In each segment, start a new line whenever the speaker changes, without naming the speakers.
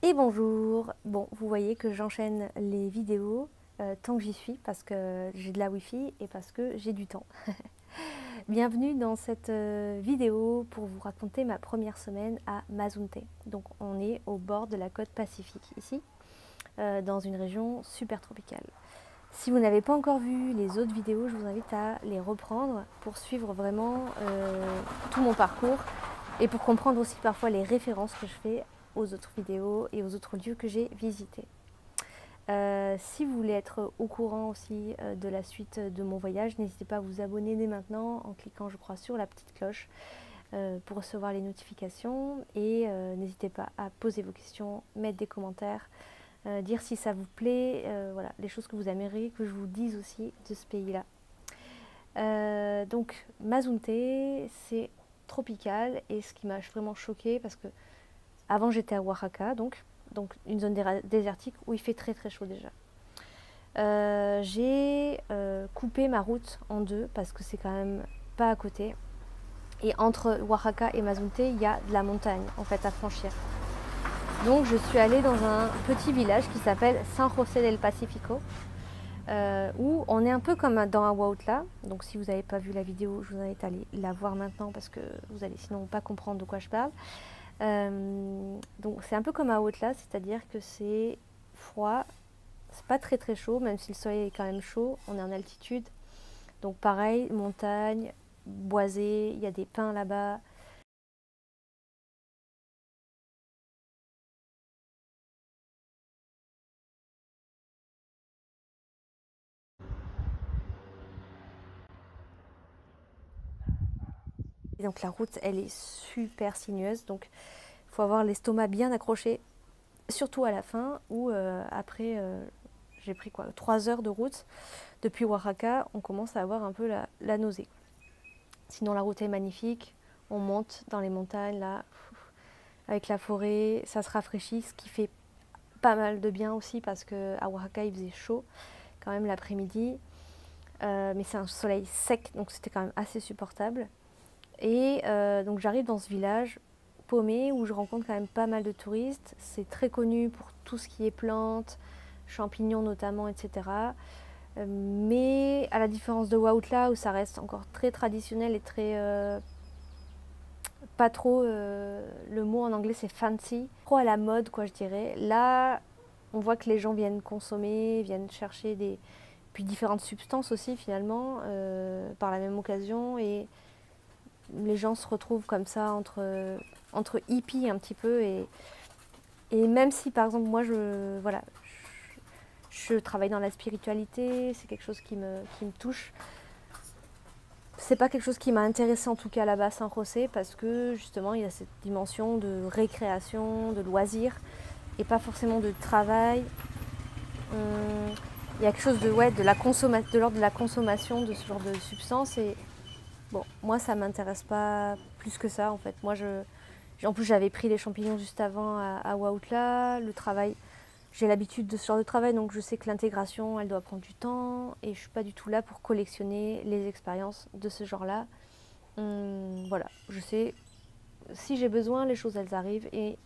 Et bonjour. Bon, vous voyez que j'enchaîne les vidéos tant que j'y suis parce que j'ai de la wifi et parce que j'ai du temps. Bienvenue dans cette vidéo pour vous raconter ma première semaine à Mazunte. Donc on est au bord de la côte pacifique ici, dans une région super tropicale. Si vous n'avez pas encore vu les autres vidéos, je vous invite à les reprendre pour suivre vraiment tout mon parcours et pour comprendre aussi parfois les références que je fais aux autres vidéos et aux autres lieux que j'ai visités. Si vous voulez être au courant aussi de la suite de mon voyage, n'hésitez pas à vous abonner dès maintenant en cliquant, je crois, sur la petite cloche pour recevoir les notifications. Et n'hésitez pas à poser vos questions, mettre des commentaires, dire si ça vous plaît, voilà, les choses que vous aimeriez que je vous dise aussi de ce pays-là. Donc Mazunte, c'est tropical et ce qui m'a vraiment choquée parce que avant j'étais à Oaxaca, donc une zone désertique où il fait très très chaud déjà. J'ai coupé ma route en deux parce que c'est quand même pas à côté. Et entre Oaxaca et Mazunte, il y a de la montagne en fait à franchir. Donc je suis allée dans un petit village qui s'appelle San José del Pacifico, où on est un peu comme dans Ahuautla. Donc si vous n'avez pas vu la vidéo, je vous invite à aller la voir maintenant parce que vous allez sinon pas comprendre de quoi je parle. Donc c'est un peu comme Ahuautla, c'est-à-dire que c'est froid, c'est pas très très chaud, même si le soleil est quand même chaud, on est en altitude. Donc pareil, montagne, boisée, il y a des pins là-bas. Et donc la route, elle est super sinueuse, donc il faut avoir l'estomac bien accroché, surtout à la fin, où après, j'ai pris quoi, 3 heures de route. Depuis Oaxaca, on commence à avoir un peu la nausée. Sinon la route est magnifique, on monte dans les montagnes là, avec la forêt, ça se rafraîchit, ce qui fait pas mal de bien aussi parce qu'à Oaxaca il faisait chaud quand même l'après-midi, mais c'est un soleil sec donc c'était quand même assez supportable. Et donc j'arrive dans ce village paumé où je rencontre quand même pas mal de touristes. C'est très connu pour tout ce qui est plantes, champignons notamment, etc. Mais à la différence de Huautla où ça reste encore très traditionnel et très pas trop, le mot en anglais c'est fancy, trop à la mode quoi je dirais. Là, on voit que les gens viennent consommer, viennent chercher puis différentes substances aussi finalement par la même occasion et les gens se retrouvent comme ça entre hippies un petit peu et même si par exemple moi voilà, je travaille dans la spiritualité, c'est quelque chose qui me touche. C'est pas quelque chose qui m'a intéressée en tout cas là-bas à San José parce que justement il y a cette dimension de récréation, de loisir et pas forcément de travail. Il y a quelque chose de, ouais, de l'ordre de la consommation de ce genre de substances et bon, moi ça m'intéresse pas plus que ça en fait. En plus j'avais pris les champignons juste avant à Huautla, le travail, j'ai l'habitude de ce genre de travail donc je sais que l'intégration elle doit prendre du temps et je suis pas du tout là pour collectionner les expériences de ce genre-là. Voilà, je sais, si j'ai besoin, les choses elles arrivent et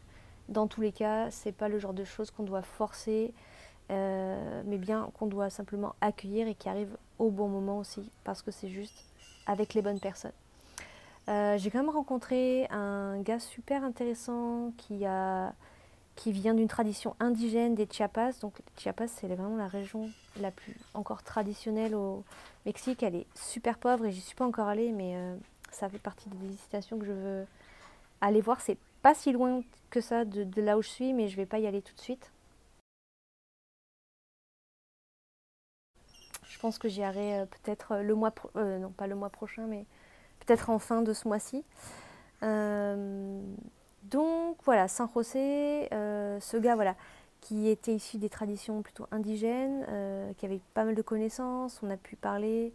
dans tous les cas, c'est pas le genre de choses qu'on doit forcer, mais bien qu'on doit simplement accueillir et qui arrive au bon moment aussi, parce que c'est juste avec les bonnes personnes. J'ai quand même rencontré un gars super intéressant qui vient d'une tradition indigène des Chiapas. Donc Chiapas, c'est vraiment la région la plus encore traditionnelle au Mexique. Elle est super pauvre et j'y suis pas encore allée, mais ça fait partie des destinations que je veux aller voir. C'est pas si loin que ça de là où je suis, mais je vais pas y aller tout de suite. Je pense que j'y irai peut-être non pas le mois prochain, mais peut-être en fin de ce mois-ci. Euh, donc voilà, San José, ce gars voilà, qui était issu des traditions plutôt indigènes, qui avait pas mal de connaissances, on a pu parler,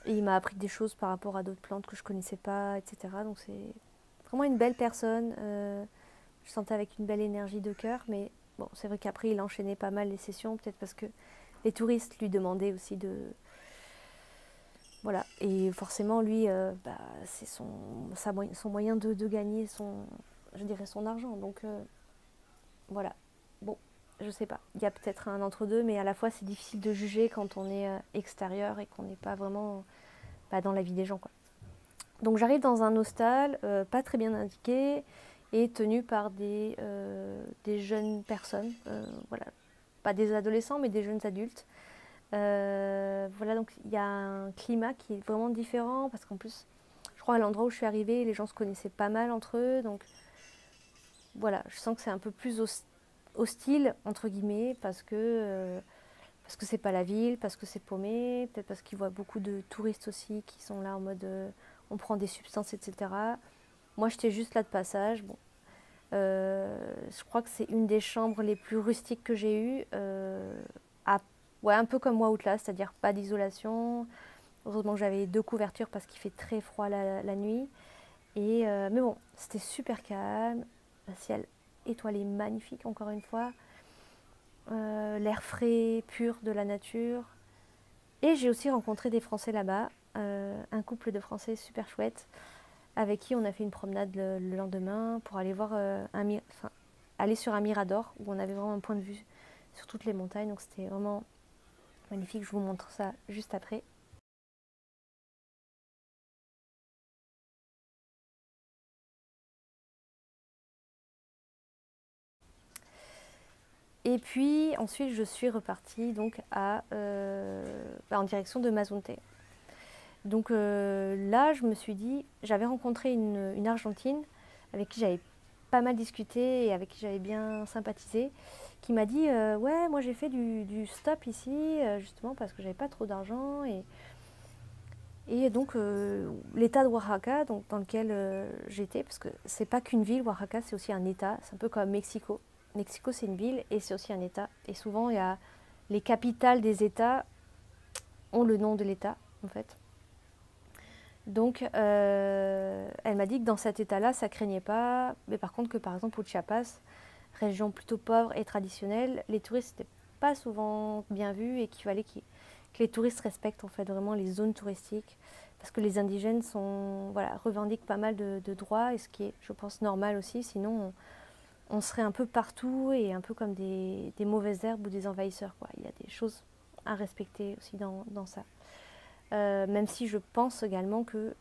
et il m'a appris des choses par rapport à d'autres plantes que je connaissais pas, etc. Donc c'est vraiment une belle personne, je sentais avec une belle énergie de cœur, mais bon, c'est vrai qu'après il enchaînait pas mal les sessions, peut-être parce que les touristes lui demandaient aussi de, voilà, et forcément, lui, c'est son moyen de gagner je dirais son argent. Donc, voilà. Bon, je sais pas. Il y a peut-être un entre-deux, mais à la fois c'est difficile de juger quand on est extérieur et qu'on n'est pas vraiment dans la vie des gens, quoi. Donc j'arrive dans un hostel, pas très bien indiqué, et tenu par des jeunes personnes, voilà. Pas des adolescents, mais des jeunes adultes. Voilà, donc il y a un climat qui est vraiment différent, parce qu'en plus, je crois à l'endroit où je suis arrivée, les gens se connaissaient pas mal entre eux, donc voilà, je sens que c'est un peu plus hostile, entre guillemets, parce que c'est pas la ville, parce que c'est paumé, peut-être parce qu'ils voient beaucoup de touristes aussi qui sont là en mode on prend des substances, etc. Moi, j'étais juste là de passage. Bon. Je crois que c'est une des chambres les plus rustiques que j'ai eues. Ouais, un peu comme moi Outlast, c'est-à-dire pas d'isolation. Heureusement que j'avais 2 couvertures parce qu'il fait très froid la nuit. Mais bon, c'était super calme. Le ciel étoilé magnifique, encore une fois. L'air frais, pur de la nature. Et j'ai aussi rencontré des Français là-bas, un couple de Français super chouette, avec qui on a fait une promenade le lendemain pour aller voir aller sur un mirador où on avait vraiment un point de vue sur toutes les montagnes. Donc c'était vraiment magnifique. Je vous montre ça juste après. Et puis ensuite je suis repartie donc en direction de Mazunte. Donc là je me suis dit, j'avais rencontré une Argentine avec qui j'avais pas mal discuté et avec qui j'avais bien sympathisé, qui m'a dit ouais, moi j'ai fait du stop ici justement parce que j'avais pas trop d'argent et donc l'état de Oaxaca donc, dans lequel j'étais, parce que c'est pas qu'une ville, Oaxaca c'est aussi un état, c'est un peu comme Mexico. Mexico c'est une ville et c'est aussi un état, et souvent il y a les capitales des états ont le nom de l'état en fait. Donc, elle m'a dit que dans cet état-là, ça craignait pas. Mais par contre, que par exemple, au Chiapas, région plutôt pauvre et traditionnelle, les touristes n'étaient pas souvent bien vus et qu'il fallait que les touristes respectent en fait vraiment les zones touristiques. Parce que les indigènes voilà, revendiquent pas mal de droits, et ce qui est, je pense, normal aussi. Sinon, on serait un peu partout et un peu comme des mauvaises herbes ou des envahisseurs, quoi. Il y a des choses à respecter aussi dans ça. Même si je pense également que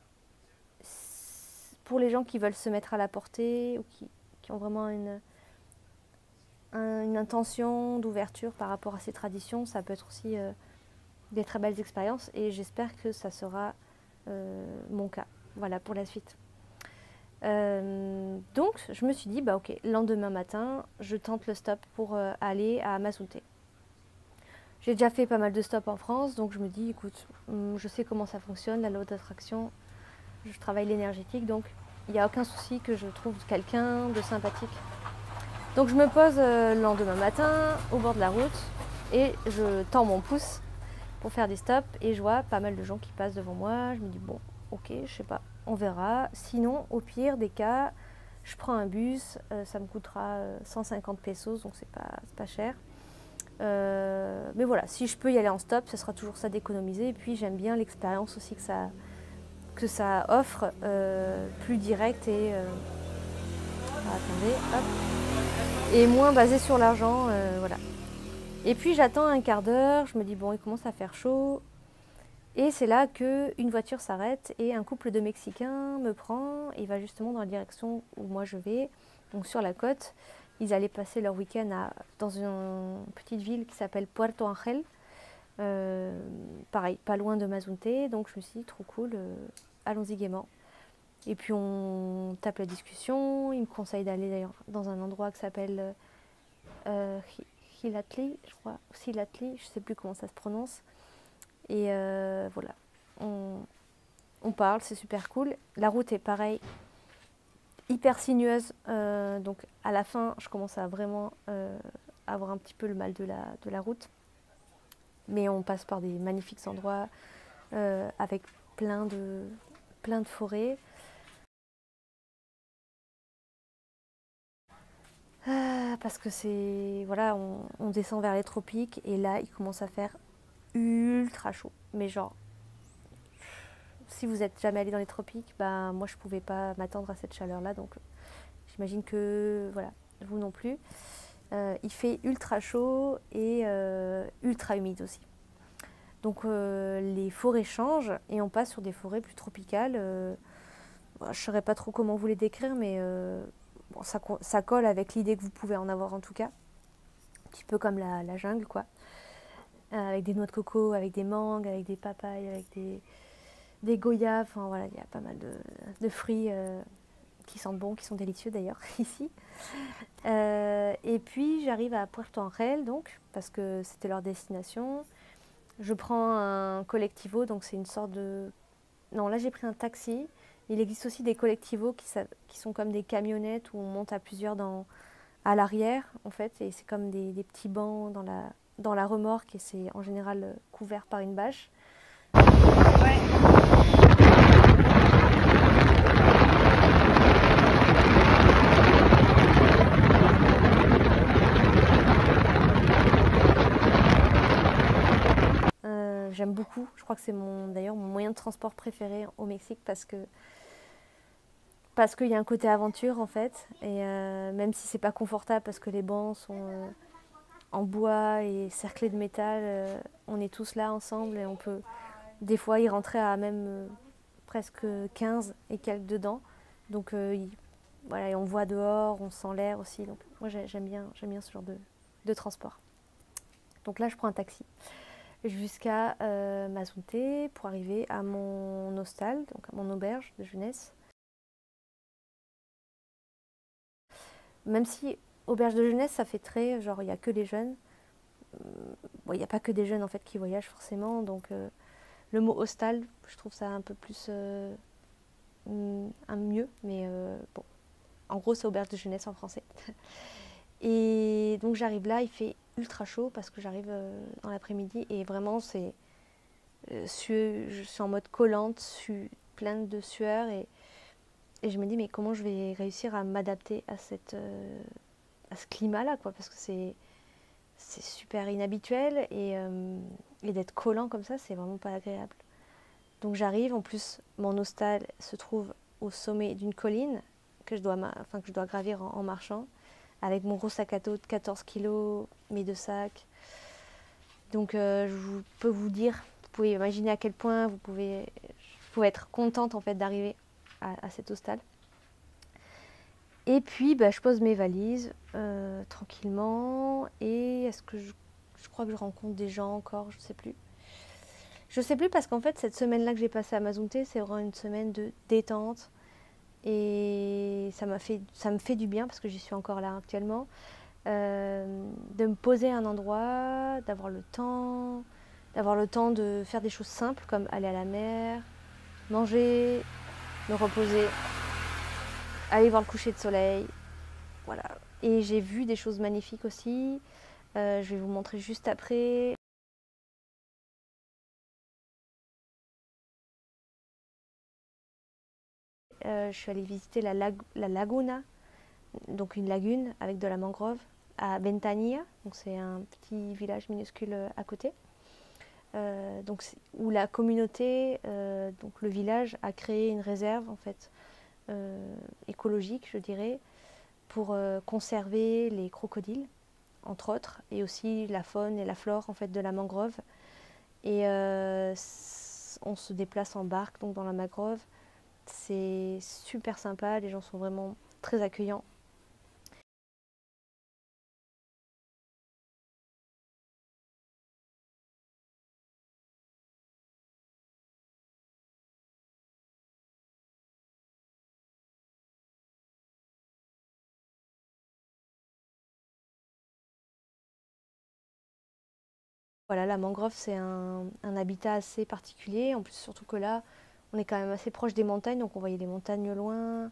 pour les gens qui veulent se mettre à la portée ou qui ont vraiment une intention d'ouverture par rapport à ces traditions, ça peut être aussi des très belles expériences, et j'espère que ça sera mon cas. Voilà pour la suite. Donc je me suis dit, bah ok, lendemain matin, je tente le stop pour aller à Mazunte. J'ai déjà fait pas mal de stops en France, donc je me dis, écoute, je sais comment ça fonctionne, la loi d'attraction, je travaille l'énergétique, donc il n'y a aucun souci que je trouve quelqu'un de sympathique. Donc je me pose le lendemain matin au bord de la route et je tends mon pouce pour faire des stops, et je vois pas mal de gens qui passent devant moi. Je me dis bon, ok, je sais pas, on verra. Sinon, au pire des cas, je prends un bus, ça me coûtera 150 pesos, donc c'est pas cher. Mais voilà, si je peux y aller en stop, ce sera toujours ça d'économiser. Et puis j'aime bien l'expérience aussi que ça offre, plus direct et attendez, hop, et moins basé sur l'argent, voilà. Et puis j'attends un quart d'heure, je me dis bon, il commence à faire chaud, et c'est là qu'une voiture s'arrête et un couple de Mexicains me prend et va justement dans la direction où moi je vais, donc sur la côte. Ils allaient passer leur week-end dans une petite ville qui s'appelle Puerto Angel, pareil, pas loin de Mazunte, donc je me suis dit trop cool, allons-y gaiement. Et puis on tape la discussion, il me conseille d'aller d'ailleurs dans un endroit qui s'appelle Hilatli, je crois, Silatli, je sais plus comment ça se prononce. Et voilà, on parle, c'est super cool. La route est pareil, hyper sinueuse, donc à la fin je commence à vraiment avoir un petit peu le mal de la route. Mais on passe par des magnifiques endroits avec plein de forêts. Parce que c'est, voilà, on descend vers les tropiques et là il commence à faire ultra chaud. Mais genre, si vous êtes jamais allé dans les tropiques, bah moi je pouvais pas m'attendre à cette chaleur là, donc j'imagine que voilà, vous non plus. Il fait ultra chaud et ultra humide aussi. Donc les forêts changent et on passe sur des forêts plus tropicales. Je ne saurais pas trop comment vous les décrire, mais bon, ça colle avec l'idée que vous pouvez en avoir en tout cas. Un petit peu comme la jungle, quoi. Avec des noix de coco, avec des mangues, avec des papayes, avec des goyas. Enfin voilà, il y a pas mal de fruits qui sentent bon, qui sont délicieux d'ailleurs ici. Et puis j'arrive à Puerto Angel, donc, parce que c'était leur destination. Je prends un collectivo, donc c'est une sorte de... Non, là j'ai pris un taxi. Il existe aussi des collectivos qui sont comme des camionnettes où on monte à plusieurs à l'arrière, en fait, et c'est comme des petits bancs dans la remorque et c'est en général couvert par une bâche. Ouais. J'aime beaucoup, je crois que c'est d'ailleurs mon moyen de transport préféré au Mexique parce qu'il y a un côté aventure en fait, et même si c'est pas confortable parce que les bancs sont en bois et cerclés de métal, on est tous là ensemble et on peut des fois y rentrer à même presque 15 et quelques dedans. Donc voilà, et on voit dehors, on sent l'air aussi. Donc moi j'aime bien ce genre de transport. Donc là je prends un taxi jusqu'à Mazunte pour arriver à mon hostel, donc à mon auberge de jeunesse. Même si auberge de jeunesse, ça fait très genre il n'y a que des jeunes. Bon, il n'y a pas que des jeunes en fait qui voyagent forcément, donc le mot hostel, je trouve ça un peu plus un mieux, mais bon, en gros c'est auberge de jeunesse en français. Et donc j'arrive là, il fait ultra chaud parce que j'arrive dans l'après-midi et vraiment c'est je suis en mode collante, pleine de sueur et je me dis mais comment je vais réussir à m'adapter à ce climat-là, quoi, parce que c'est super inhabituel et d'être collant comme ça, c'est vraiment pas agréable. Donc j'arrive, en plus mon hostel se trouve au sommet d'une colline que je dois gravir en marchant, avec mon gros sac à dos de 14 kilos, mes 2 sacs. Donc je peux vous dire, vous pouvez imaginer à quel point je pouvais être contente en fait d'arriver à cet hostel. Et puis je pose mes valises tranquillement. Et est-ce que je crois que je rencontre des gens encore, je ne sais plus. Je ne sais plus parce qu'en fait cette semaine-là que j'ai passée à Mazunte, c'est vraiment une semaine de détente. Et ça me fait du bien parce que j'y suis encore là actuellement. De me poser à un endroit, d'avoir le temps de faire des choses simples comme aller à la mer, manger, me reposer, aller voir le coucher de soleil. Voilà. Et j'ai vu des choses magnifiques aussi. Je vais vous montrer juste après. Je suis allée visiter la Laguna, donc une lagune avec de la mangrove à Ventanilla, donc c'est un petit village minuscule à côté. Donc, où la communauté, donc le village, a créé une réserve en fait écologique, je dirais, pour conserver les crocodiles, entre autres, et aussi la faune et la flore en fait de la mangrove. Et on se déplace en barque donc dans la mangrove. C'est super sympa, les gens sont vraiment très accueillants. Voilà, la mangrove, c'est un habitat assez particulier. En plus, surtout que là, on est quand même assez proche des montagnes, donc on voyait les montagnes au loin.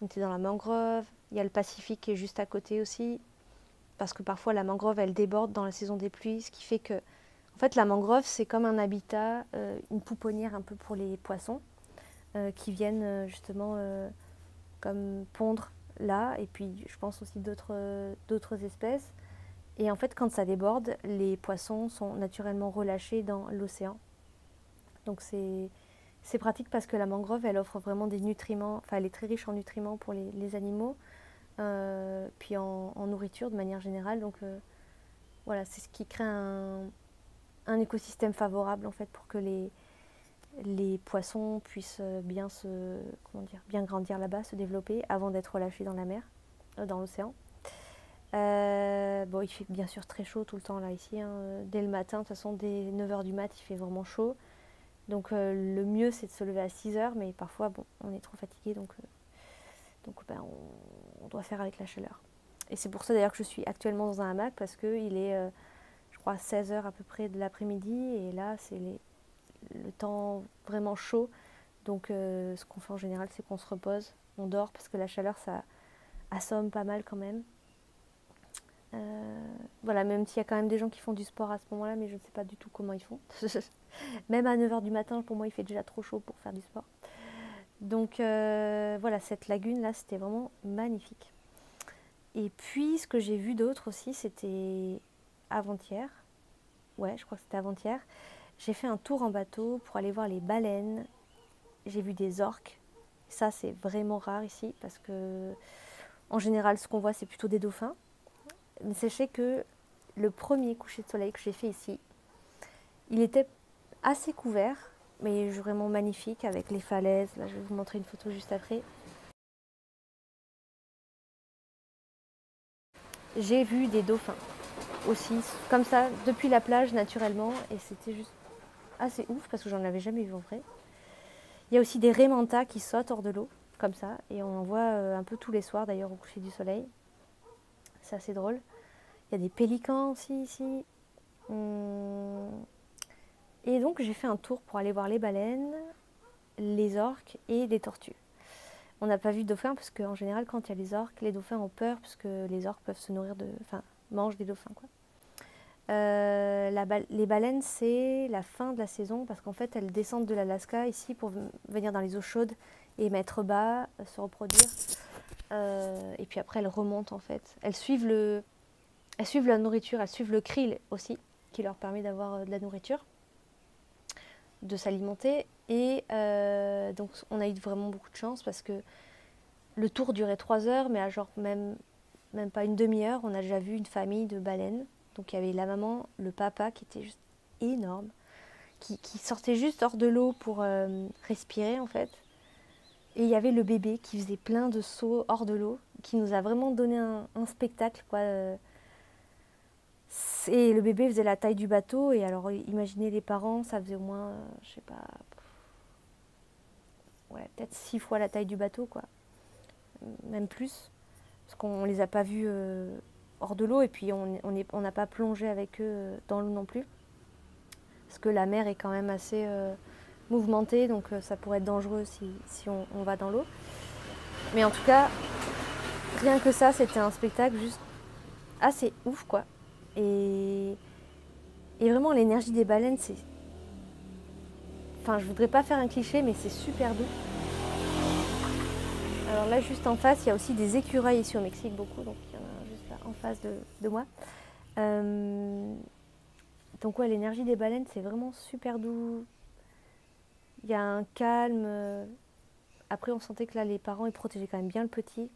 On était dans la mangrove. Il y a le Pacifique qui est juste à côté aussi, parce que parfois la mangrove, elle déborde dans la saison des pluies, ce qui fait que, en fait, la mangrove, c'est comme un habitat, une pouponnière un peu pour les poissons, qui viennent justement comme pondre là, et puis je pense aussi d'autres espèces. Et en fait, quand ça déborde, les poissons sont naturellement relâchés dans l'océan. Donc c'est pratique parce que la mangrove, elle offre vraiment des nutriments, enfin elle est très riche en nutriments pour les animaux. puis en nourriture de manière générale. Donc voilà, c'est ce qui crée un écosystème favorable en fait pour que les poissons puissent bien grandir là-bas, se développer avant d'être relâchés dans la mer, dans l'océan. Bon, il fait bien sûr très chaud tout le temps là ici, hein. Dès le matin, de toute façon dès 9 h du mat, il fait vraiment chaud. Donc le mieux c'est de se lever à 6 h, mais parfois bon, on est trop fatigué, donc ben, on doit faire avec la chaleur. Et c'est pour ça d'ailleurs que je suis actuellement dans un hamac, parce qu'il est, je crois, 16 h à peu près de l'après-midi, et là c'est le temps vraiment chaud. Donc ce qu'on fait en général, c'est qu'on se repose, on dort, parce que la chaleur ça assomme pas mal quand même. Voilà, même s'il y a quand même des gens qui font du sport à ce moment-là, mais je ne sais pas du tout comment ils font. Même à 9 h du matin, pour moi, il fait déjà trop chaud pour faire du sport. Donc voilà, cette lagune-là, c'était vraiment magnifique. Et puis, ce que j'ai vu d'autre aussi, c'était avant-hier. Ouais, je crois que c'était avant-hier. J'ai fait un tour en bateau pour aller voir les baleines. J'ai vu des orques. Ça, c'est vraiment rare ici, parce que en général, ce qu'on voit, c'est plutôt des dauphins. Mais sachez que le premier coucher de soleil que j'ai fait ici, il était assez couvert, mais vraiment magnifique avec les falaises. Là, je vais vous montrer une photo juste après. J'ai vu des dauphins aussi, comme ça, depuis la plage naturellement, et c'était juste assez ouf parce que j'en avais jamais vu en vrai. Il y a aussi des raies mantas qui sautent hors de l'eau, comme ça, et on en voit un peu tous les soirs d'ailleurs au coucher du soleil. C'est assez drôle. Il y a des pélicans aussi ici. Et donc j'ai fait un tour pour aller voir les baleines, les orques et les tortues. On n'a pas vu de dauphins parce qu'en général quand il y a les orques, les dauphins ont peur parce que les orques peuvent se nourrir enfin mangent des dauphins quoi. Les baleines, c'est la fin de la saison parce qu'en fait elles descendent de l'Alaska ici pour venir dans les eaux chaudes et mettre bas, se reproduire. Et puis après elles remontent en fait. Elles suivent la nourriture, elles suivent le krill aussi qui leur permet d'avoir de la nourriture, de s'alimenter. Et donc on a eu vraiment beaucoup de chance parce que le tour durait 3 heures, mais à genre même pas une demi-heure, on a déjà vu une famille de baleines. Donc il y avait la maman, le papa qui était juste énorme, qui sortait juste hors de l'eau pour respirer en fait. Et il y avait le bébé qui faisait plein de sauts hors de l'eau, qui nous a vraiment donné un spectacle quoi. Et le bébé faisait la taille du bateau, et alors imaginez les parents, ça faisait au moins, je sais pas, ouais, peut-être 6 fois la taille du bateau quoi, même plus, parce qu'on les a pas vus hors de l'eau, et puis on n'a pas plongé avec eux dans l'eau non plus, parce que la mer est quand même assez mouvementée, donc ça pourrait être dangereux si on va dans l'eau. Mais en tout cas, rien que ça, c'était un spectacle juste assez ouf quoi. Et vraiment l'énergie des baleines, c'est... Enfin, je voudrais pas faire un cliché, mais c'est super doux. Alors là, juste en face, il y a aussi des écureuils ici au Mexique, beaucoup, donc il y en a juste là en face de moi. Donc ouais, l'énergie des baleines, c'est vraiment super doux. Il y a un calme. Après, on sentait que là, les parents, ils protégeaient quand même bien le petit.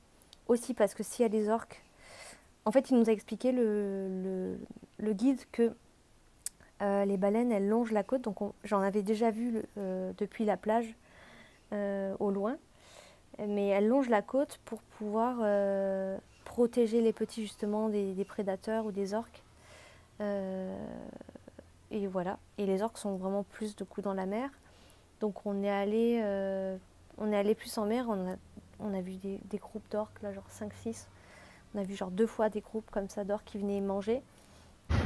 Aussi parce que s'il y a des orques... En fait, il nous a expliqué, le guide, que les baleines, elles longent la côte. Donc j'en avais déjà vu depuis la plage, au loin. Mais elles longent la côte pour pouvoir protéger les petits justement des prédateurs ou des orques. Et voilà. Et les orques sont vraiment plus de coups dans la mer. Donc on est allé plus en mer. On a vu des groupes d'orques, là, genre 5-6. On a vu genre 2 fois des groupes comme ça d'orques qui venaient manger. Wow.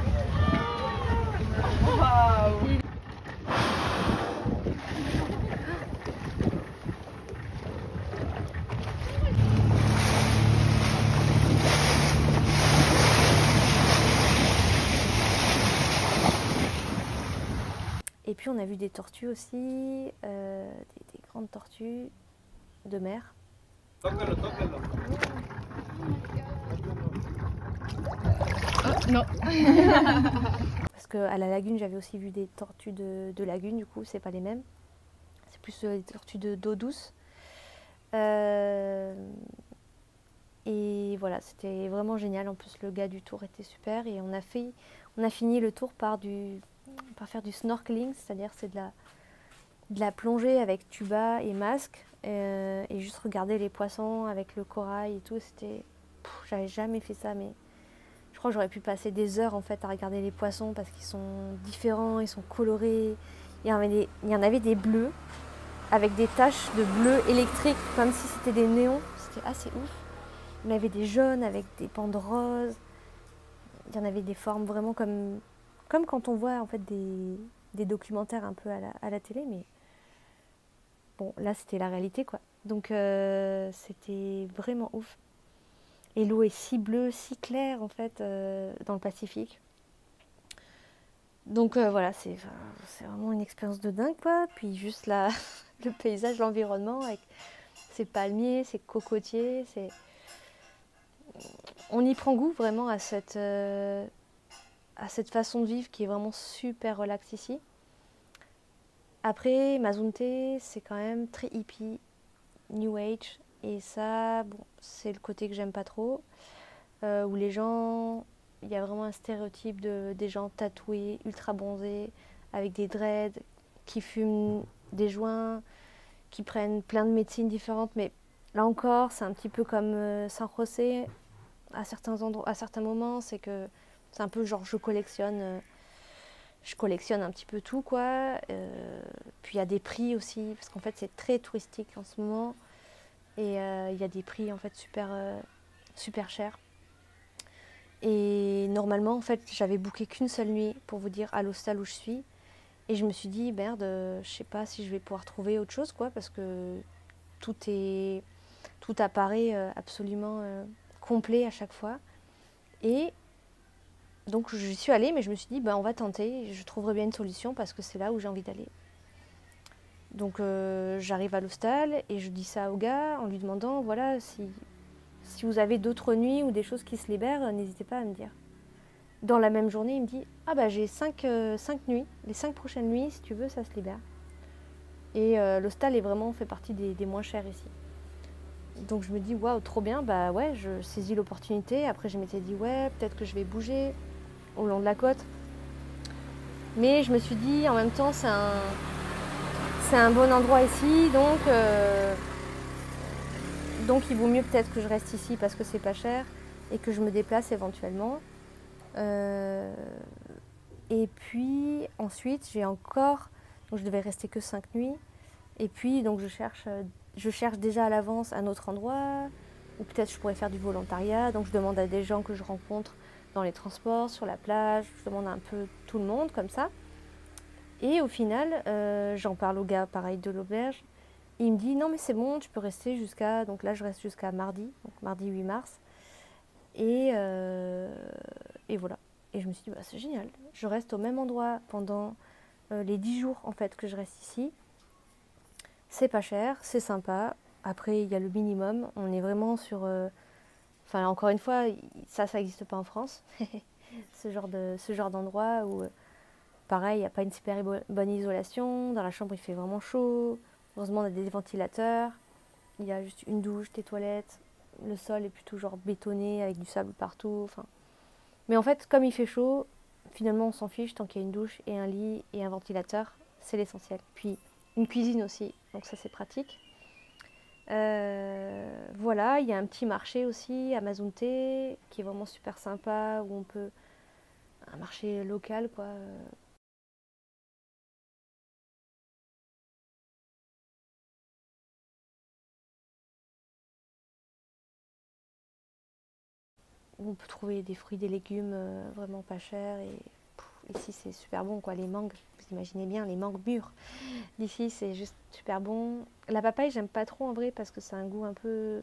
Et puis on a vu des tortues aussi, des grandes tortues de mer. Tócalo, tócalo. Oh, non. Parce qu'à la lagune, j'avais aussi vu des tortues de lagune, du coup, c'est pas les mêmes. C'est plus des tortues d'eau douce. Et voilà, c'était vraiment génial. En plus, le gars du tour était super. Et on a fini le tour par faire du snorkeling, c'est-à-dire c'est de la plongée avec tuba et masque. Et juste regarder les poissons avec le corail et tout. J'avais jamais fait ça, mais je crois que j'aurais pu passer des heures en fait à regarder les poissons parce qu'ils sont différents, ils sont colorés. Il y en avait des bleus avec des taches de bleu électrique, comme si c'était des néons. C'était assez ouf. Il y en avait des jaunes avec des bandes roses. Il y en avait des formes vraiment comme quand on voit en fait des documentaires un peu à la télé, mais bon, là c'était la réalité quoi. Donc c'était vraiment ouf. Et l'eau est si bleue, si claire en fait dans le Pacifique. Donc voilà, c'est vraiment une expérience de dingue quoi. Puis juste là, le paysage, l'environnement avec ses palmiers, ses cocotiers, on y prend goût vraiment à cette façon de vivre qui est vraiment super relax ici. Après, Mazunte, c'est quand même très hippie, new age, et ça, bon, c'est le côté que j'aime pas trop, où les gens, il y a vraiment un stéréotype des gens tatoués, ultra bronzés, avec des dreads, qui fument des joints, qui prennent plein de médecines différentes, mais là encore, c'est un petit peu comme San José, à certains endroits, à certains moments, c'est que c'est un peu genre je collectionne un petit peu tout quoi. Puis il y a des prix aussi parce qu'en fait c'est très touristique en ce moment et il y a des prix en fait super chers. Et normalement en fait j'avais booké qu'une seule nuit pour vous dire à l'hostel où je suis et je me suis dit merde, je sais pas si je vais pouvoir trouver autre chose quoi parce que tout est tout apparaît absolument complet à chaque fois. Et donc je suis allée, mais je me suis dit, on va tenter, je trouverai bien une solution parce que c'est là où j'ai envie d'aller. Donc j'arrive à l'hostel et je dis ça au gars en lui demandant, voilà, si vous avez d'autres nuits ou des choses qui se libèrent, n'hésitez pas à me dire. Dans la même journée, il me dit, ah bah j'ai 5 nuits, les 5 prochaines nuits, si tu veux, ça se libère. Et l'hostel est vraiment fait partie des moins chers ici. Donc je me dis, waouh, trop bien, bah ouais, je saisis l'opportunité. Après je m'étais dit, ouais, peut-être que je vais bouger au long de la côte. Mais je me suis dit, en même temps, c'est un bon endroit ici, donc il vaut mieux peut-être que je reste ici parce que c'est pas cher et que je me déplace éventuellement. Et puis ensuite, donc je devais rester que 5 nuits. Et puis donc je cherche déjà à l'avance un autre endroit où peut-être je pourrais faire du volontariat. Donc je demande à des gens que je rencontre dans les transports, sur la plage, je demande un peu tout le monde comme ça. Et au final, j'en parle au gars pareil de l'auberge. Il me dit non mais c'est bon, tu peux rester jusqu'à... Donc là je reste jusqu'à mardi, donc mardi 8 mars. Et voilà. Et je me suis dit c'est génial. Je reste au même endroit pendant les 10 jours en fait que je reste ici. C'est pas cher, c'est sympa. Après il y a le minimum. On est vraiment sur... Enfin encore une fois, ça n'existe pas en France. ce genre d'endroit où... Pareil, il n'y a pas une super bonne isolation. Dans la chambre, il fait vraiment chaud. Heureusement, on a des ventilateurs. Il y a juste une douche, des toilettes. Le sol est plutôt genre bétonné avec du sable partout. Enfin. Mais en fait, comme il fait chaud, finalement, on s'en fiche tant qu'il y a une douche et un lit et un ventilateur. C'est l'essentiel. Puis une cuisine aussi, donc ça c'est pratique. Voilà, il y a un petit marché aussi à Mazunte qui est vraiment super sympa où on peut... Un marché local quoi. Où on peut trouver des fruits, des légumes vraiment pas chers. Et ici, c'est super bon, quoi. Les mangues, vous imaginez bien, les mangues mûres. D'ici, c'est juste super bon. La papaye, j'aime pas trop en vrai parce que c'est un goût un peu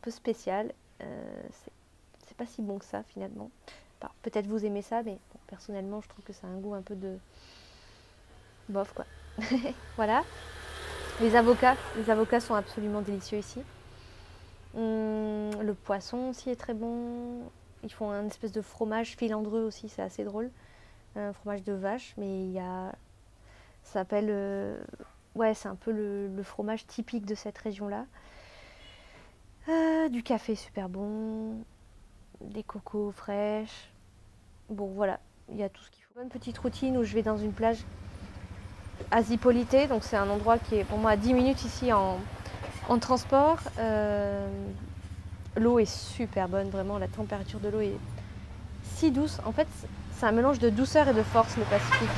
spécial. C'est pas si bon que ça, finalement. Enfin, peut-être vous aimez ça, mais bon, personnellement, je trouve que c'est un goût un peu de bof, quoi. Voilà. Les avocats sont absolument délicieux ici. Le poisson aussi est très bon. Ils font un espèce de fromage filandreux aussi, c'est assez drôle. Un fromage de vache, mais il y a... Ça s'appelle... ouais, c'est un peu le fromage typique de cette région-là. Du café super bon, des cocos fraîches. Bon voilà, il y a tout ce qu'il faut. Une petite routine où je vais dans une plage à Zipolite, donc c'est un endroit qui est pour moi à 10 minutes ici en transport. L'eau est super bonne, vraiment, la température de l'eau est si douce. En fait, c'est un mélange de douceur et de force, le Pacifique.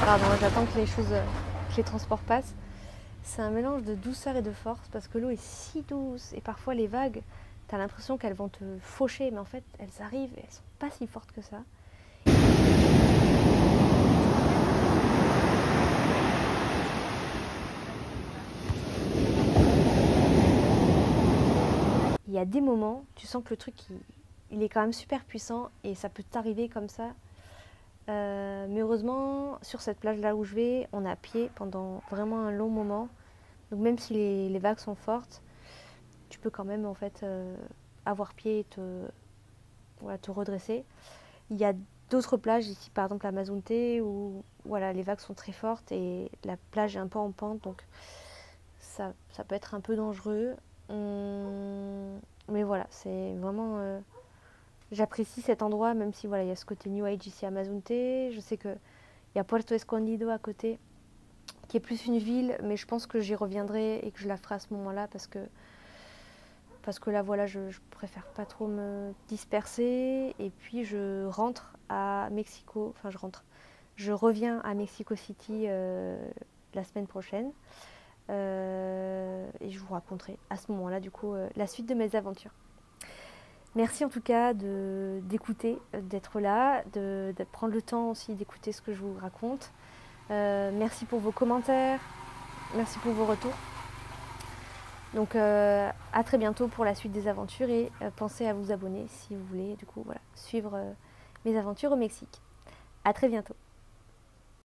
Pardon, j'attends que que les transports passent. C'est un mélange de douceur et de force parce que l'eau est si douce et parfois les vagues, t'as l'impression qu'elles vont te faucher, mais en fait, elles arrivent et elles sont pas si fortes que ça. Il y a des moments, tu sens que le truc, il est quand même super puissant et ça peut t'arriver comme ça. Mais heureusement, sur cette plage-là où je vais, on est à pied pendant vraiment un long moment. Donc même si les vagues sont fortes, tu peux quand même en fait avoir pied et voilà, te redresser. Il y a d'autres plages ici, par exemple la Mazunte, où voilà, les vagues sont très fortes et la plage est un peu en pente, donc ça peut être un peu dangereux. Mais voilà, c'est vraiment... j'apprécie cet endroit, même si voilà, il y a ce côté New Age ici à Mazunte. Je sais qu'il y a Puerto Escondido à côté, qui est plus une ville, mais je pense que j'y reviendrai et que je la ferai à ce moment-là parce que là, voilà, je préfère pas trop me disperser. Et puis, je rentre à Mexico, enfin, je reviens à Mexico City la semaine prochaine. Et je vous raconterai à ce moment-là, du coup, la suite de mes aventures. Merci en tout cas d'écouter, d'être là, de prendre le temps aussi d'écouter ce que je vous raconte. Merci pour vos commentaires, merci pour vos retours. Donc à très bientôt pour la suite des aventures et pensez à vous abonner si vous voulez du coup voilà, suivre mes aventures au Mexique. À très bientôt.